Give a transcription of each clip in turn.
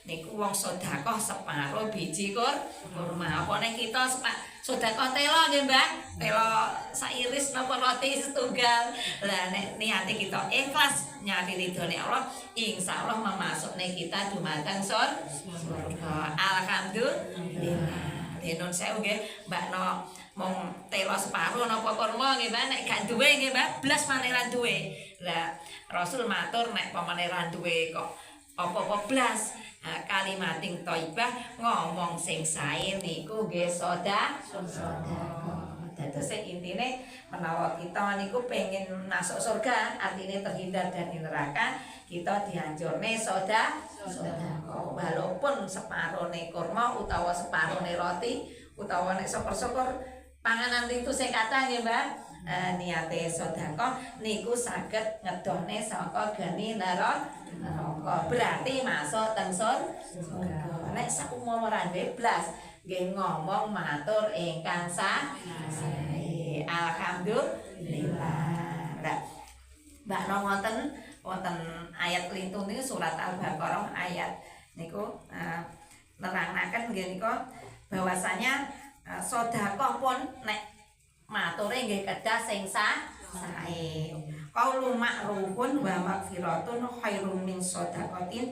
niku wong sedekah separo biji kurma. Apa nek kita sedekah telo nggih Mbah? Telo sairis napa roti setunggal. Lah nek niate kita ikhlas nyari ridhone Allah, insyaallah memasukne kita dumateng surga. Alhamdulillah. Nun sewu nggih, Mbakno mung telo separo napa kurma nggih Mbah, nek gak duwe nggih Mbah, blas maneh ra duwe. Lah Rasul matur nek pamane ra duwe kok apa-apa blas. Kalimating thayyibah ngomong sing sae niku nggih sedekah. Dados intine menawa kita niku pengen masuk surga, artine terhindar dari neraka, kita dianjurne sedekah. Walaupun separone kurma utawa separone roti utawa nek syukur-syukur panganan itu sing kathah nggih Mbah. Niate sedekah niku saged ngedohne saka geni neraka. Berarti masuk teng surga. Nek saumpama ra blas nggih ngomong matur ingkang sae. Alhamdulillah. Lah Mbakno wonten ayat lintun niku surat Al-Baqarah ayat niku nerangaken nggih nika bahwasanya sedekah pun nek mature nggih kedah sing sae. Qaulu ma'rufun wa maghfiratun khairum min shadaqatin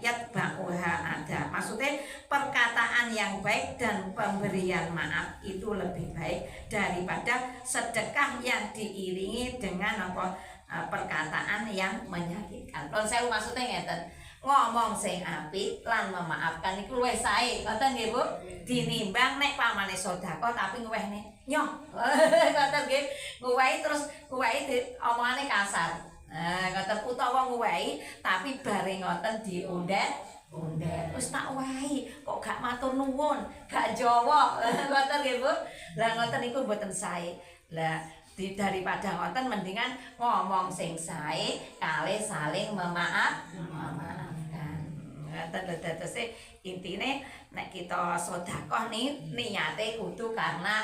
yatba'uha ada. Maksudnya perkataan yang baik dan pemberian maaf itu lebih baik daripada sedekah yang diiringi dengan perkataan yang menyakitkan. Kalau saya maksudnya ngeten, ngomong sing apik lan memaafkan iku luwih sae, ngoten nggih Bu? Dinimbang nek pamane sedekah tapi ngwehne nyoh. Ngoten nggih, ngwehi terus ngwehi omongane kasar. Ngoten utawa ngwehi tapi bare ngoten diundhet. Wis tak wehi kok gak matur nuwun, gak Jawa. Ngoten nggih Bu? Lah ngoten niku mboten sae. Lah daripada ngoten mendingan ngomong sing sae kalih saling memaafkan. Dados intine nek kita sedekah niate kudu karena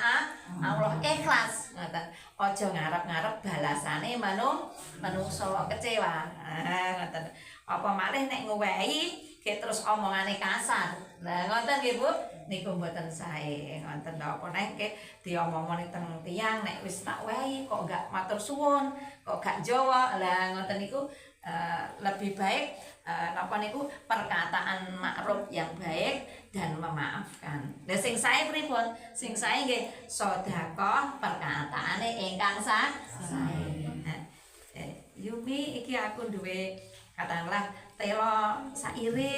Allah, ikhlas ngoten. Aja ngarep-ngarep balasane manungsa kecewa. Ngoten. Apa malih nek ngwehi terus omongane kasar. Lah ngoten nggih Bu, niku mboten sae. Ngoten apa nek diomongane teng tiyang nek wis tak wehi kok gak matur suwun, kok gak Jawa. Lah ngoten niku lebih baik napa niku perkataan makruf yang baik dan memaafkan. Lah sing sae pripun? Sing sae nggih sedekah perkataane ingkang sae. Yumi iki aku duwe katakanlah telo sairis